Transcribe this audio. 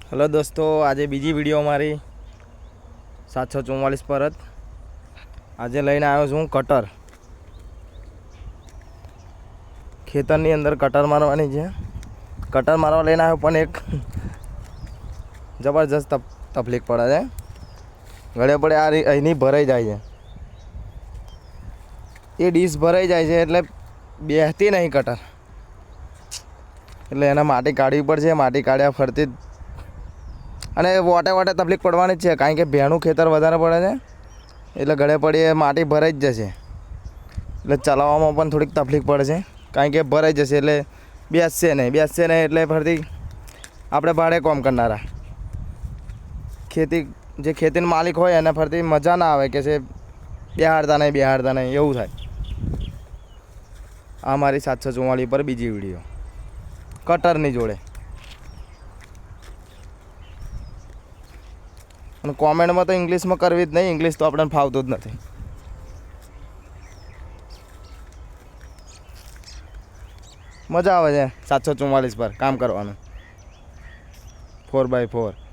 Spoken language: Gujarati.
हेलो दोस्तों, आज बीजी वीडियो मारी 744 पर आज लईने आव्यो छुं कटर। खेतरनी अंदर कटर मारवानी छे। कटर मारवा लईने आव्यो पण एक जबरदस्त तकलीफ पड़े छे। घड़े पड़े आ अहींनी भराई जाय छे। ये डिश भराई जाय छे એટલે બેહતી नहीं कटर, એટલે એને માટી કાઢવી પડશે। માટી કાઢ્યા ફરતી અને વોટે વોટે તકલીફ પડવાની જ છે, કારણ કે ભેણું ખેતર વધારે પડે છે એટલે ગળે પડી માટી ભરાઈ જ જશે। એટલે ચલાવવામાં પણ થોડીક તકલીફ પડે છે, કારણ કે ભરાઈ જશે એટલે બેસશે નહીં એટલે ફરતી આપણે ભાડે કામ કરનારા જે ખેતીનો માલિક હોય એને ફરતી મજા ના આવે કે છે બેહાડતા નહીં એવું થાય। આ મારી 744 પર બીજી વિડીયો કટરની જોડે। અને કોમેન્ટમાં તો ઇંગ્લિશમાં કરવી જ નહીં, ઇંગ્લિશ તો આપણને ફાવતું જ નથી। મજા આવે છે 744 પર કામ કરવાનું 4x4।